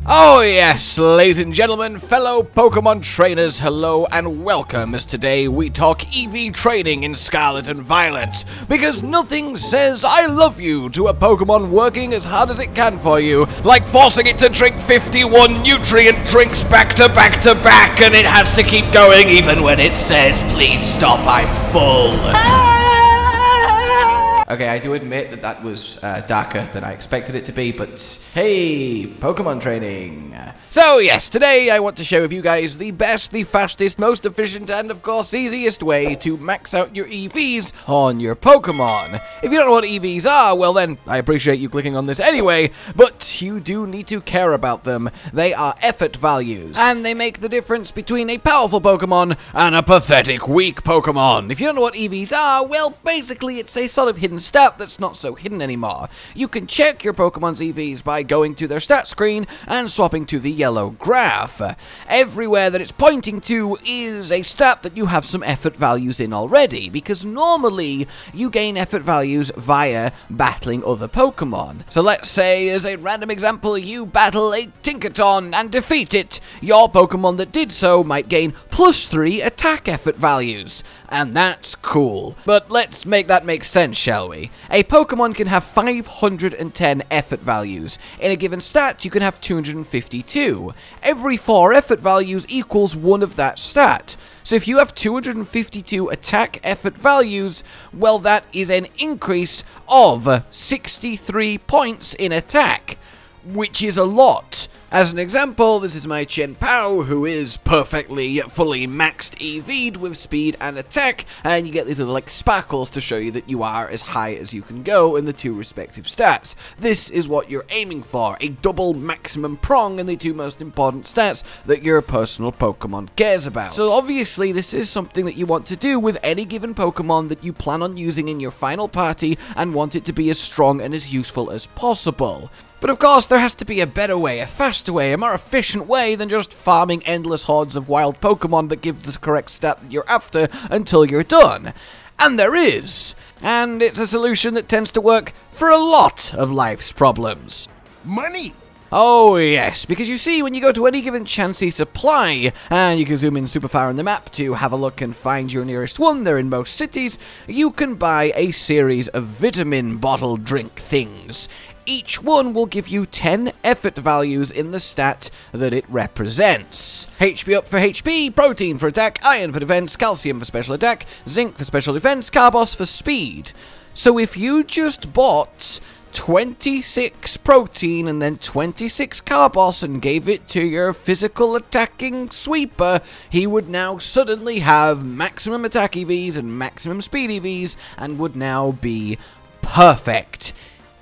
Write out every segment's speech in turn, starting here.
Oh yes, ladies and gentlemen, fellow Pokemon trainers, hello and welcome, as today we talk EV training in Scarlet and Violet, because nothing says I love you to a Pokemon working as hard as it can for you, like forcing it to drink 51 nutrient drinks back to back to back, and it has to keep going even when it says, please stop, I'm full. Okay, I do admit that that was darker than I expected it to be, but hey, Pokemon training. So yes, today I want to share with you guys the best, the fastest, most efficient, and of course easiest way to max out your EVs on your Pokemon. If you don't know what EVs are, well then, I appreciate you clicking on this anyway, but you do need to care about them. They are effort values, and they make the difference between a powerful Pokemon and a pathetic, weak Pokemon. If you don't know what EVs are, well, basically it's a sort of hidden stat that's not so hidden anymore. You can check your Pokemon's EVs by going to their stat screen and swapping to the yellow graph. Everywhere that it's pointing to is a stat that you have some effort values in already, because normally you gain effort values via battling other Pokemon. So let's say, as a random example, you battle a Tinkaton and defeat it. Your Pokemon that did so might gain +3 attack effort values, and that's cool. But let's make that make sense, shall we? A Pokemon can have 510 effort values. In a given stat, you can have 252. Every 4 effort values equals 1 of that stat. So if you have 252 attack effort values, well, that is an increase of 63 points in attack, which is a lot. As an example, this is my Chien-Pao, who is perfectly, fully maxed EV'd with speed and attack, and you get these little, like, sparkles to show you that you are as high as you can go in the 2 respective stats. This is what you're aiming for, a double maximum prong in the 2 most important stats that your personal Pokemon cares about. So obviously, this is something that you want to do with any given Pokemon that you plan on using in your final party and want it to be as strong and as useful as possible. But of course, there has to be a better way, a faster way, a more efficient way than just farming endless hordes of wild Pokemon that give the correct stat that you're after until you're done. And there is. And it's a solution that tends to work for a lot of life's problems. Money! Oh yes, because you see, when you go to any given Chansey supply, and you can zoom in super far on the map to have a look and find your nearest one, they're in most cities, you can buy a series of vitamin bottle drink things. Each one will give you 10 effort values in the stat that it represents. HP up for HP, protein for attack, iron for defense, calcium for special attack, zinc for special defense, carbos for speed. So if you just bought 26 protein and then 26 carbos and gave it to your physical attacking sweeper, he would now suddenly have maximum attack EVs and maximum speed EVs and would now be perfect.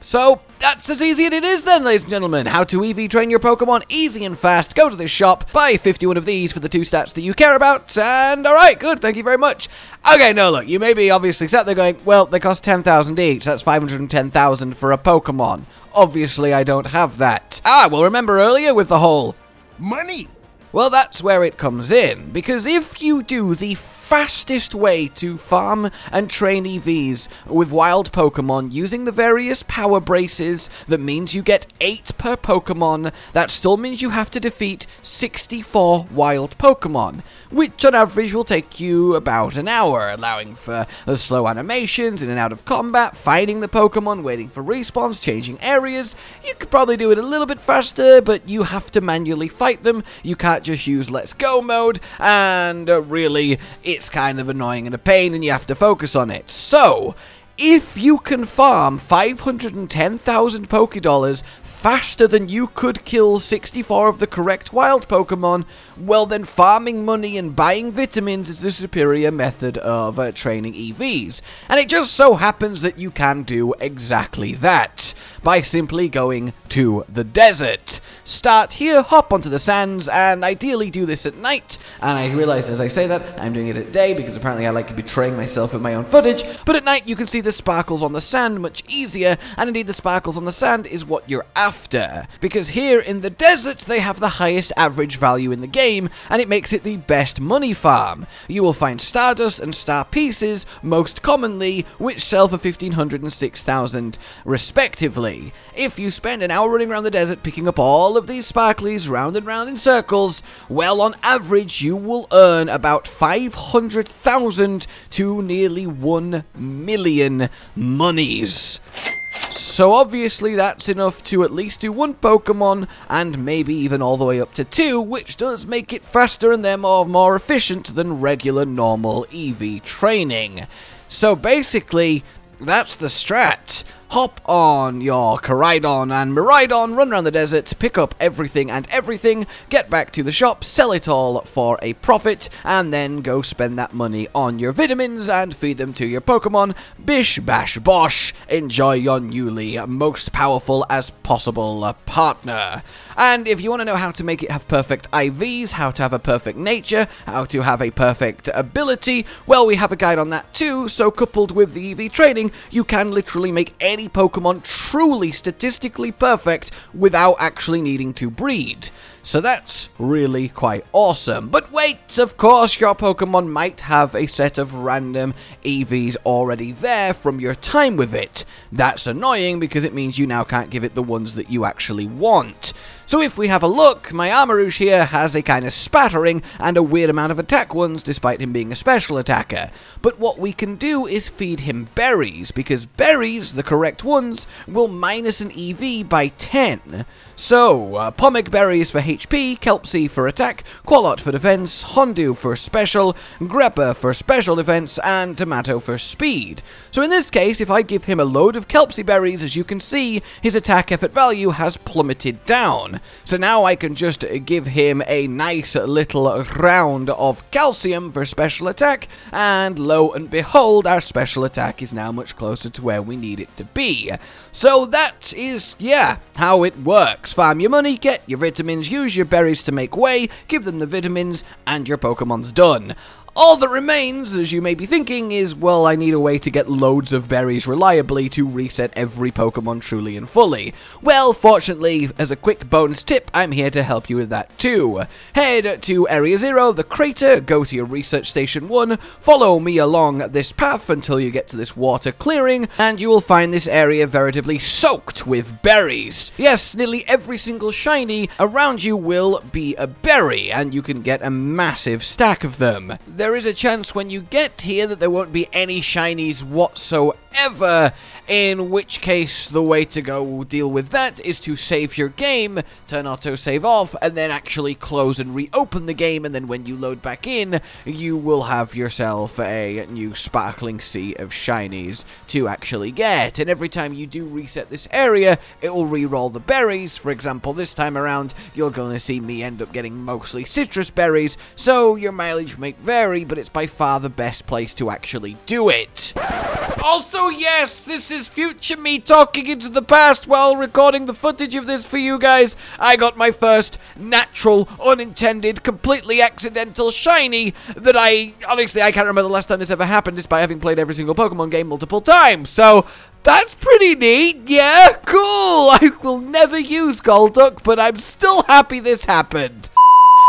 So, that's as easy as it is then, ladies and gentlemen. How to EV train your Pokemon easy and fast. Go to this shop, buy 51 of these for the 2 stats that you care about, and alright, good, thank you very much. Okay, no, look, you may be obviously sat there going, well, they cost 10,000 each, that's 510,000 for a Pokemon. Obviously, I don't have that. Ah, well, remember earlier with the whole Money! Well, that's where it comes in, because if you do the fastest way to farm and train EVs with wild Pokemon using the various power braces, that means you get 8 per Pokemon. That still means you have to defeat 64 wild Pokemon, which on average will take you about an hour, allowing for the slow animations, in and out of combat, finding the Pokemon, waiting for respawns, changing areas. You could probably do it a little bit faster, but you have to manually fight them. You can't just use Let's Go mode, and really, it's kind of annoying and a pain, and you have to focus on it. So, if you can farm 510,000 Pokédollars faster than you could kill 64 of the correct wild Pokemon, well then farming money and buying vitamins is the superior method of training EVs. And it just so happens that you can do exactly that by simply going to the desert. Start here, hop onto the sands, and ideally do this at night. And I realize as I say that, I'm doing it at day because apparently I like betraying myself with my own footage. But at night you can see the sparkles on the sand much easier, and indeed the sparkles on the sand is what you're after. Because here in the desert they have the highest average value in the game, and it makes it the best money farm. You will find Stardust and Star Pieces most commonly, which sell for 1,500 and 6,000 respectively. If you spend an hour running around the desert picking up all all of these sparklies round and round in circles, well, on average, you will earn about 500,000 to nearly 1 million monies. So obviously that's enough to at least do 1 Pokemon, and maybe even all the way up to 2, which does make it faster and therefore more efficient than regular normal EV training. So basically, that's the strat. Hop on your Koraidon and Miraidon, run around the desert, pick up everything and everything, get back to the shop, sell it all for a profit, and then go spend that money on your vitamins and feed them to your Pokemon. Bish bash bosh, enjoy your newly most powerful as possible partner. And if you want to know how to make it have perfect IVs, how to have a perfect nature, how to have a perfect ability, well, we have a guide on that too, so coupled with the EV training, you can literally make any Pokemon truly statistically perfect without actually needing to breed. So that's really quite awesome. But wait, of course your Pokemon might have a set of random EVs already there from your time with it. That's annoying because it means you now can't give it the ones that you actually want. So if we have a look, my Armarouge here has a kind of spattering and a weird amount of attack ones despite him being a special attacker. But what we can do is feed him berries, because berries, the correct ones, will minus an EV by 10. So, Pomic berries for HP, Kelpsy for attack, Qualot for defense, Hondu for special, Greppa for special defense, and Tomato for speed. So in this case, if I give him a load of Kelpsy berries, as you can see, his attack effort value has plummeted down. So now I can just give him a nice little round of calcium for special attack, and lo and behold, our special attack is now much closer to where we need it to be. So that is, yeah, how it works. Farm your money, get your vitamins, use your berries to make way, give them the vitamins, and your Pokemon's done. All that remains, as you may be thinking, is, well, I need a way to get loads of berries reliably to reset every Pokemon truly and fully. Well, fortunately, as a quick bonus tip, I'm here to help you with that too. Head to Area 0, the crater, go to your Research Station 1, follow me along this path until you get to this water clearing, and you will find this area veritably soaked with berries. Yes, nearly every single shiny around you will be a berry, and you can get a massive stack of them. There is a chance when you get here that there won't be any shinies whatsoever, in which case the way to go deal with that is to save your game, turn autosave off, and then actually close and reopen the game, and then when you load back in, you will have yourself a new sparkling sea of shinies to actually get. And every time you do reset this area, it will re-roll the berries. For example, this time around, you're going to see me end up getting mostly citrus berries, so your mileage may vary, but it's by far the best place to actually do it. Also, yes, this is future me talking into the past while recording the footage of this for you guys. I got my first natural, unintended, completely accidental shiny that honestly, I can't remember the last time this ever happened despite having played every single Pokemon game multiple times. So, that's pretty neat, yeah, cool. I will never use Golduck, but I'm still happy this happened.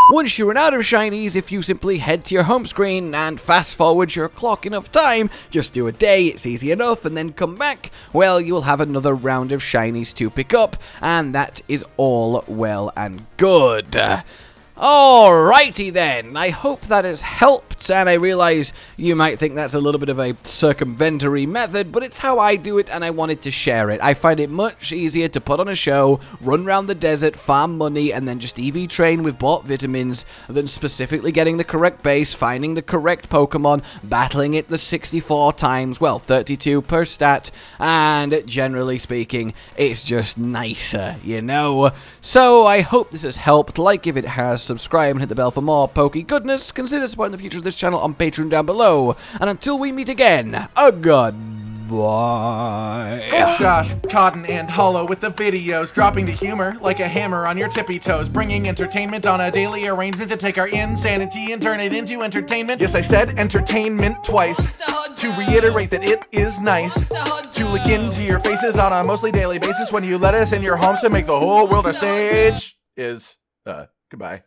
Once you run out of shinies, if you simply head to your home screen and fast forward your clock enough time, just do a day, it's easy enough, and then come back, well, you will have another round of shinies to pick up, and that is all well and good. Alrighty then, I hope that has helped, and I realize you might think that's a little bit of a circumventory method, but it's how I do it and I wanted to share it. I find it much easier to put on a show, run around the desert, farm money, and then just EV train with bought vitamins than specifically getting the correct base, finding the correct Pokemon, battling it the 64 times, well, 32 per stat, and generally speaking, it's just nicer, you know? So I hope this has helped. Like if it has, subscribe and hit the bell for more pokey goodness. Consider supporting the future of this channel on Patreon down below. And until we meet again, a goodbye. Josh, Cotton, and Hollow with the videos, dropping the humor like a hammer on your tippy toes, bringing entertainment on a daily arrangement to take our insanity and turn it into entertainment. Yes, I said entertainment twice, to reiterate that it is nice to look into your faces on a mostly daily basis when you let us in your homes to make the whole world a stage. Goodbye.